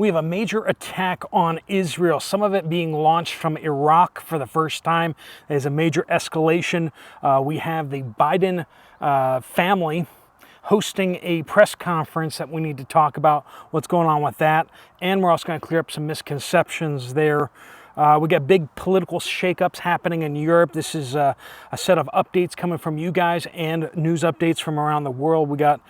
We have a major attack on Israel, some of it being launched from Iraq for the first time. There's a major escalation. We have the Biden family hosting a press conference that we need to talk about what's going on with that. And we're also going to clear up some misconceptions there. We got big political shakeups happening in Europe. This is a set of updates coming from you guys and news updates from around the world. We got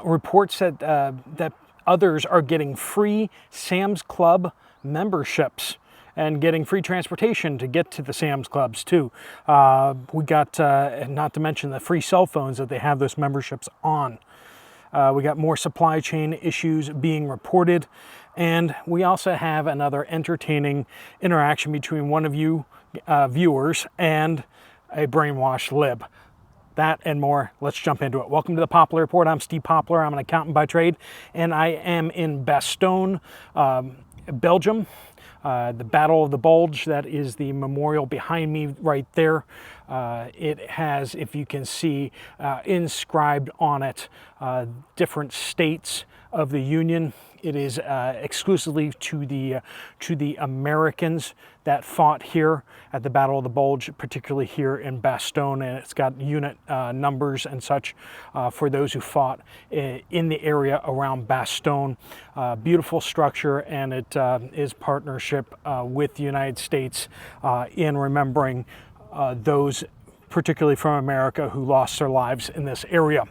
reports that others are getting free Sam's Club memberships and getting free transportation to get to the Sam's Clubs too. We got, not to mention the free cell phones that they have those memberships on. We got more supply chain issues being reported. And we also have another entertaining interaction between one of you viewers and a brainwashed lib. That and more. Let's jump into it. Welcome to the Poplar Report. I'm Steve Poplar. I'm an accountant by trade, and I am in Bastogne, Belgium. The Battle of the Bulge, that is the memorial behind me right there. It has, if you can see, inscribed on it different states of the Union. It is exclusively to the Americans that fought here at the Battle of the Bulge, particularly here in Bastogne, and it's got unit numbers and such for those who fought in the area around Bastogne. Beautiful structure, and it is partnership with the United States in remembering those, particularly from America, who lost their lives in this area.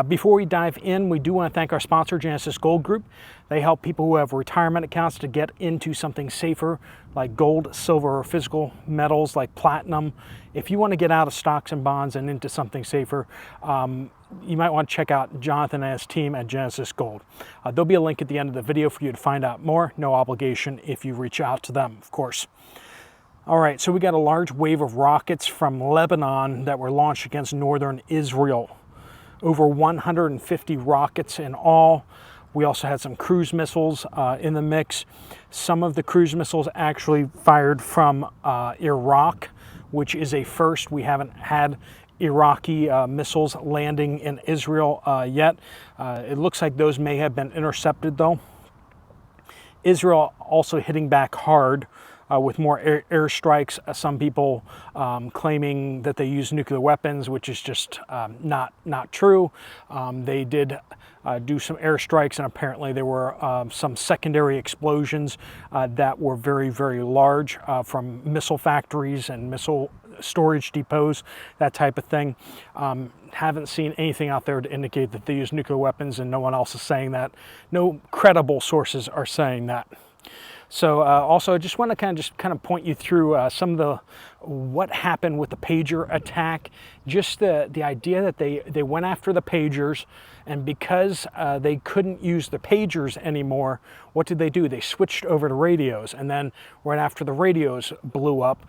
Before we dive in, we do want to thank our sponsor, Genesis Gold Group. They help people who have retirement accounts to get into something safer like gold, silver, or physical metals like platinum. If you want to get out of stocks and bonds and into something safer, you might want to check out Jonathan and his team at Genesis Gold. There'll be a link at the end of the video for you to find out more. No obligation if you reach out to them, of course. All right, so we got a large wave of rockets from Lebanon that were launched against northern Israel. Over 150 rockets in all. We also had some cruise missiles in the mix. Some of the cruise missiles actually fired from Iraq, which is a first. We haven't had Iraqi missiles landing in Israel yet. It looks like those may have been intercepted though. Israel also hitting back hard with more airstrikes. Some people claiming that they use nuclear weapons, which is just not true. They did do some airstrikes, and apparently there were some secondary explosions that were very, very large from missile factories and missile storage depots, that type of thing. Haven't seen anything out there to indicate that they use nuclear weapons, and no one else is saying that. No credible sources are saying that. So also, I just want to kind of point you through some of what happened with the pager attack. Just the idea that they went after the pagers, and because they couldn't use the pagers anymore, what did they do? They switched over to radios, and then right after the radios blew up,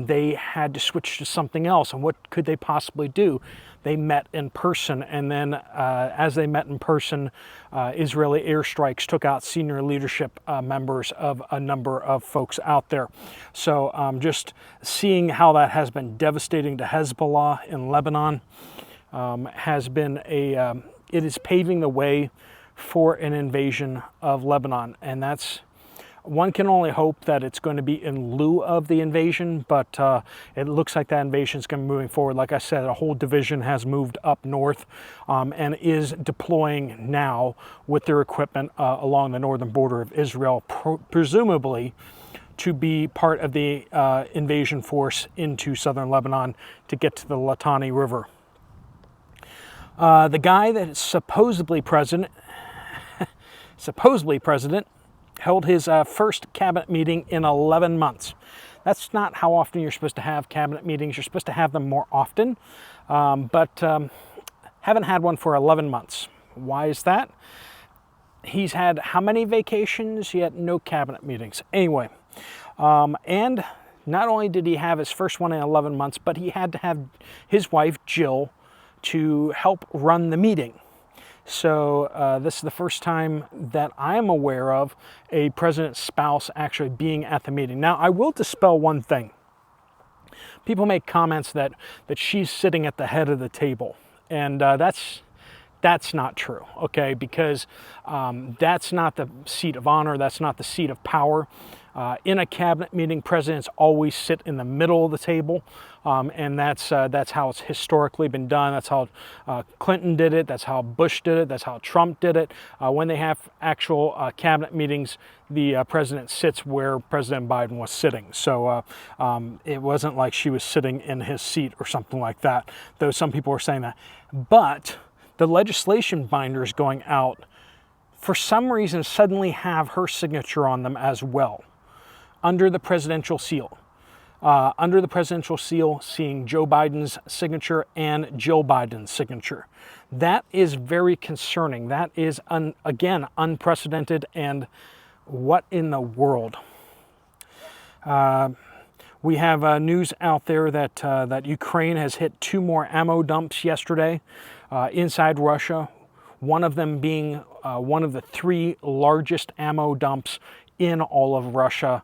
they had to switch to something else. And what could they possibly do? They met in person, and then as they met in person, Israeli airstrikes took out senior leadership members of a number of folks out there. So just seeing how that has been devastating to Hezbollah in Lebanon has been it is paving the way for an invasion of Lebanon, and that's, one can only hope that it's going to be in lieu of the invasion, but it looks like that invasion is going to be moving forward. Like I said, a whole division has moved up north and is deploying now with their equipment along the northern border of Israel, presumably to be part of the invasion force into southern Lebanon to get to the Litani River. The guy that is supposedly president, held his first cabinet meeting in 11 months. That's not how often you're supposed to have cabinet meetings. You're supposed to have them more often, but haven't had one for 11 months. Why is that? He's had how many vacations? He had no cabinet meetings. Anyway, and not only did he have his first one in 11 months, but he had to have his wife, Jill, to help run the meeting. So this is the first time that I am aware of a president's spouse actually being at the meeting. Now, I will dispel one thing. People make comments that she's sitting at the head of the table, and that's That's not true, okay? Because that's not the seat of honor. That's not the seat of power. In a cabinet meeting, presidents always sit in the middle of the table, and that's how it's historically been done. That's how Clinton did it. That's how Bush did it. That's how Trump did it. When they have actual cabinet meetings, the president sits where President Biden was sitting. So it wasn't like she was sitting in his seat or something like that, though some people were saying that. But the legislation binders going out, for some reason, suddenly have her signature on them as well, under the presidential seal. Under the presidential seal, seeing Joe Biden's signature and Jill Biden's signature. That is very concerning. That is, again, unprecedented, and what in the world? We have news out there that, that Ukraine has hit 2 more ammo dumps yesterday inside Russia, one of them being one of the 3 largest ammo dumps in all of Russia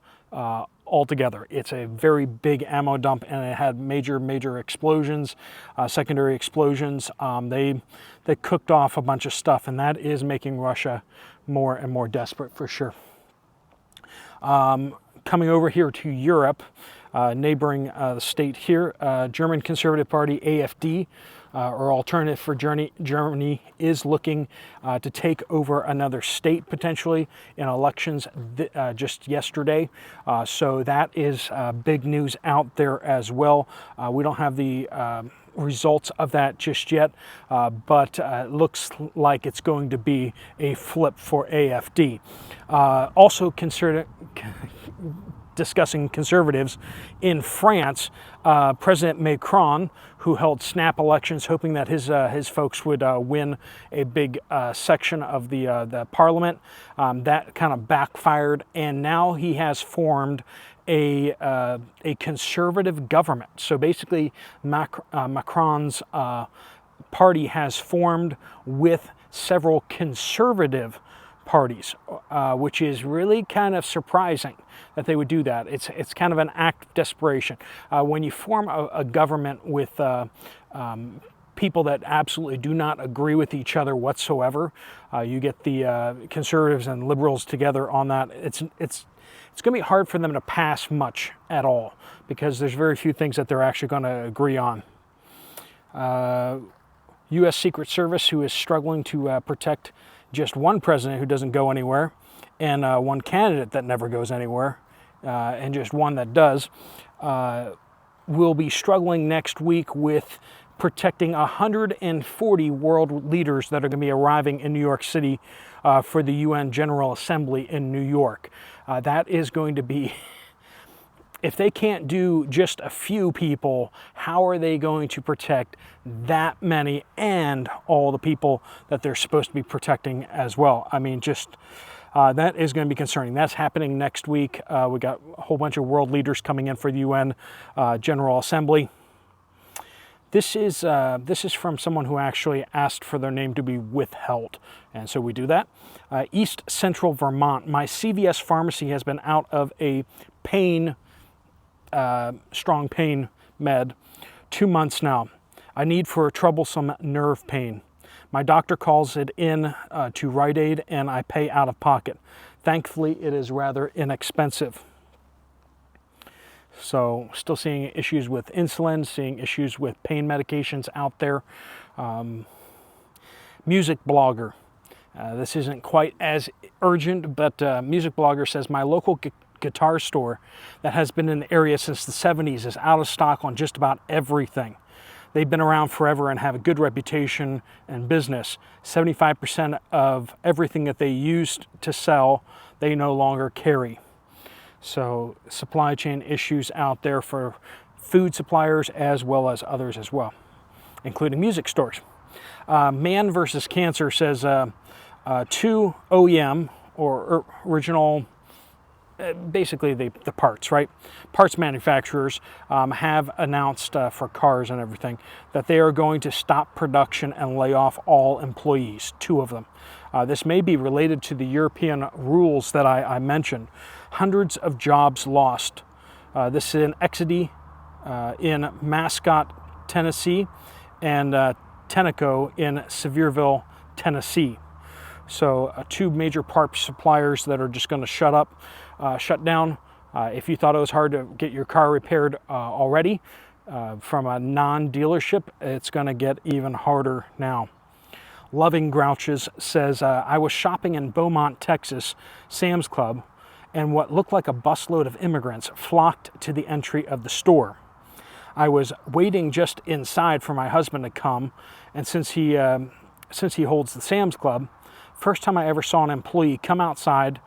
altogether. It's a very big ammo dump, and it had major explosions, secondary explosions. They cooked off a bunch of stuff, and that is making Russia more and more desperate for sure. Coming over here to Europe, neighboring state here, German Conservative Party, AFD, or Alternative for Germany, is looking to take over another state potentially in elections just yesterday. So that is big news out there as well. We don't have the results of that just yet, but it looks like it's going to be a flip for AFD. Also discussing conservatives in France, President Macron, who held snap elections, hoping that his folks would win a big section of the parliament. That kind of backfired, and now he has formed a conservative government. So basically, Macron's party has formed with several conservative parties, which is really kind of surprising that they would do that. It's kind of an act of desperation. When you form a government with people that absolutely do not agree with each other whatsoever, you get the conservatives and liberals together on that. It's going to be hard for them to pass much at all, because there's very few things that they're actually going to agree on. U.S. Secret Service, who is struggling to protect just one president who doesn't go anywhere, and one candidate that never goes anywhere, and just one that does, will be struggling next week with protecting 140 world leaders that are going to be arriving in New York City for the UN General Assembly in New York. That is going to be, if they can't do just a few people, how are they going to protect that many and all the people that they're supposed to be protecting as well? I mean, just that is going to be concerning. That's happening next week. We got a whole bunch of world leaders coming in for the UN General Assembly. This is from someone who actually asked for their name to be withheld, and so we do that. East Central Vermont. My CVS pharmacy has been out of a strong pain med 2 months now. I need for a troublesome nerve pain. My doctor calls it in to Rite Aid, and I pay out of pocket. Thankfully, it is rather inexpensive. So still seeing issues with insulin, seeing issues with pain medications out there. Music blogger. This isn't quite as urgent, but music blogger says, my local guitar store that has been in the area since the 70s is out of stock on just about everything. They've been around forever and have a good reputation and business. 75% of everything that they used to sell, they no longer carry. So supply chain issues out there for food suppliers as well as others as well, including music stores. Man versus Cancer says 2 OEM or original, basically the parts, right? Parts manufacturers have announced for cars and everything that they are going to stop production and lay off all employees, 2 of them. This may be related to the European rules that I mentioned. Hundreds of jobs lost. This is in Exedy, in Mascot, Tennessee, and Tenneco in Sevierville, Tennessee. So two major parts suppliers that are just going to shut down. If you thought it was hard to get your car repaired already from a non-dealership, it's going to get even harder now. Loving Grouches says, I was shopping in Beaumont, Texas, Sam's Club, and what looked like a busload of immigrants flocked to the entry of the store. I was waiting just inside for my husband to come, and since he holds the Sam's Club, first time I ever saw an employee come outside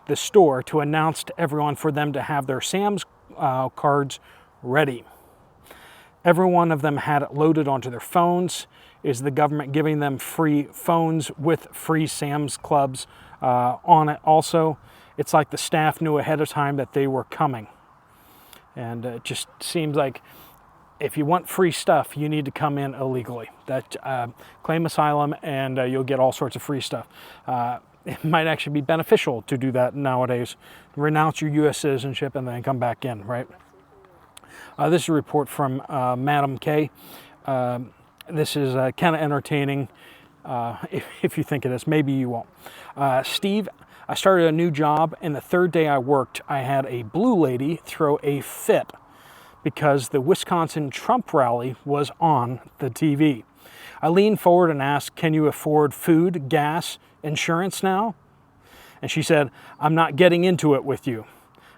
the store to announce to everyone for them to have their Sam's cards ready. Every one of them had it loaded onto their phones. Is the government giving them free phones with free Sam's Clubs on it also? It's like the staff knew ahead of time that they were coming. And it just seems like if you want free stuff, you need to come in illegally. Claim asylum and you'll get all sorts of free stuff. It might actually be beneficial to do that nowadays. Renounce your U.S. citizenship and then come back in, right? This is a report from Madam K. This is kind of entertaining if you think it is. Maybe you won't. Steve, I started a new job, and the third day I worked, I had a blue lady throw a fit because the Wisconsin Trump rally was on the TV. I leaned forward and asked, can you afford food, gas, insurance now? And she said, I'm not getting into it with you.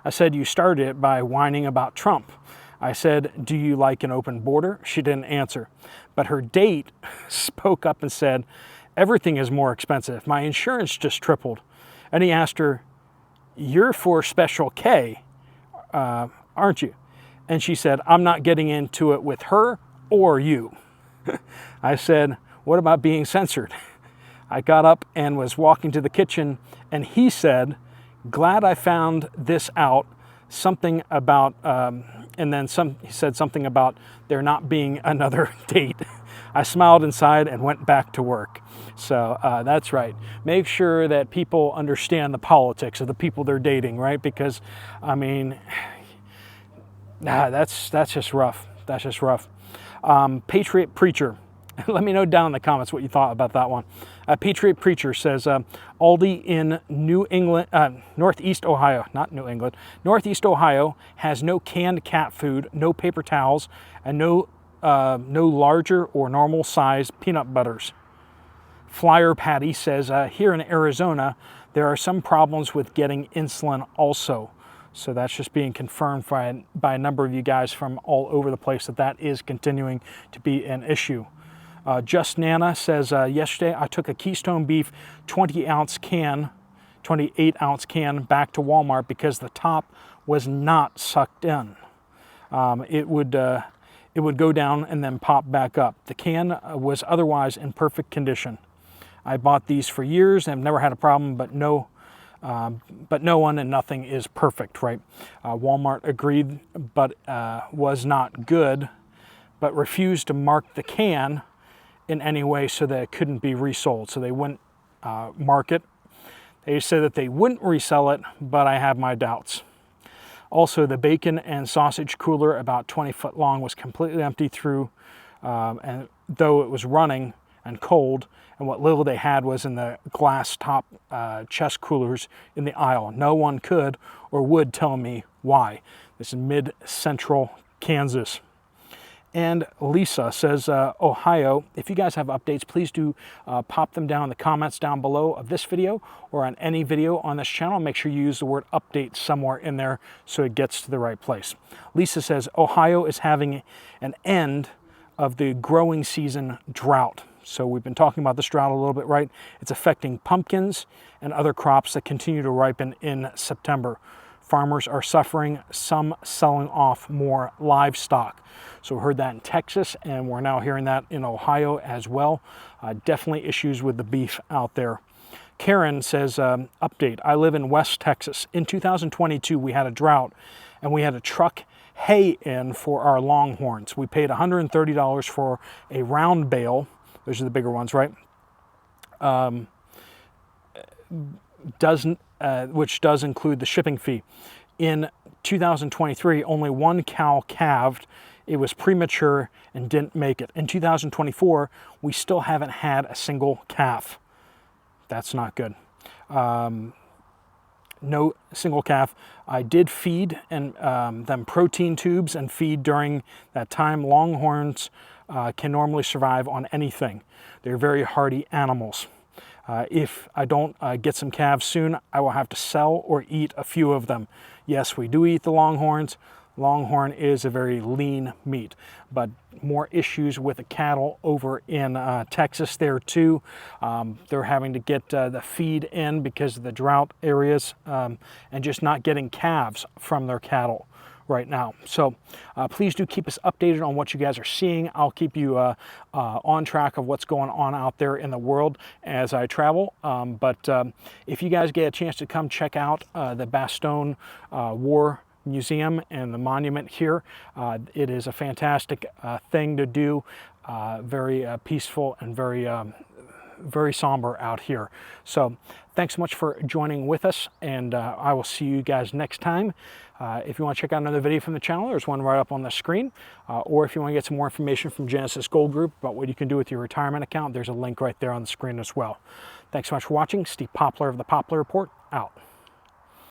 I said, you started it by whining about Trump. I said, do you like an open border? She didn't answer. But her date spoke up and said, everything is more expensive. My insurance just tripled. And he asked her, you're for Special K, aren't you? And she said, I'm not getting into it with her or you. I said, what about being censored? I got up and was walking to the kitchen, and he said, glad I found this out. Something about, he said something about there not being another date. I smiled inside and went back to work. So that's right. Make sure that people understand the politics of the people they're dating, right? Because, I mean, that's just rough. That's just rough. Patriot Preacher. Let me know down in the comments what you thought about that one. Patriot Preacher says, Aldi in Northeast Ohio, not New England, Northeast Ohio has no canned cat food, no paper towels, and no larger or normal size peanut butters. Flyer Patty says, here in Arizona, there are some problems with getting insulin also. So that's just being confirmed by a number of you guys from all over the place that is continuing to be an issue. Just Nana says, yesterday I took a Keystone Beef 28-ounce can back to Walmart because the top was not sucked in. It would go down and then pop back up. The can was otherwise in perfect condition. I bought these for years and have never had a problem, but no one and nothing is perfect, right? Walmart agreed, but was not good, but refused to mark the can in any way so that it couldn't be resold. So they wouldn't mark it. They said that they wouldn't resell it, but I have my doubts. Also, the bacon and sausage cooler, about 20 foot long, was completely empty through, and though it was running and cold, and what little they had was in the glass top chest coolers in the aisle. No one could or would tell me why. This is mid-central Kansas. And Lisa says, Ohio, if you guys have updates, please do pop them down in the comments down below of this video or on any video on this channel. Make sure you use the word update somewhere in there so it gets to the right place. Lisa says, Ohio is having an end of the growing season drought. So we've been talking about this drought a little bit, right? It's affecting pumpkins and other crops that continue to ripen in September. Farmers are suffering, some selling off more livestock. So we heard that in Texas, and we're now hearing that in Ohio as well. Definitely issues with the beef out there. Karen says, update, I live in West Texas. In 2022, we had a drought, and we had to truck hay in for our longhorns. We paid $130 for a round bale. Those are the bigger ones, right? Which does include the shipping fee. In 2023, only one cow calved. It was premature and didn't make it. In 2024, we still haven't had a single calf. That's not good. No single calf. I did feed and them protein tubes and feed during that time. Longhorns can normally survive on anything. They're very hardy animals. If I don't get some calves soon, I will have to sell or eat a few of them. Yes, we do eat the longhorns. Longhorn is a very lean meat, but more issues with the cattle over in Texas there too. They're having to get the feed in because of the drought areas and just not getting calves from their cattle right now. So please do keep us updated on what you guys are seeing. I'll keep you on track of what's going on out there in the world as I travel. But if you guys get a chance to come check out the Bastogne War Museum and the monument here, it is a fantastic thing to do. Very peaceful and very somber out here. So thanks so much for joining with us, and I will see you guys next time. If you want to check out another video from the channel, there's one right up on the screen. Or if you want to get some more information from Genesis Gold Group about what you can do with your retirement account, there's a link right there on the screen as well. Thanks so much for watching. Steve Poplar of the Poplar Report, out.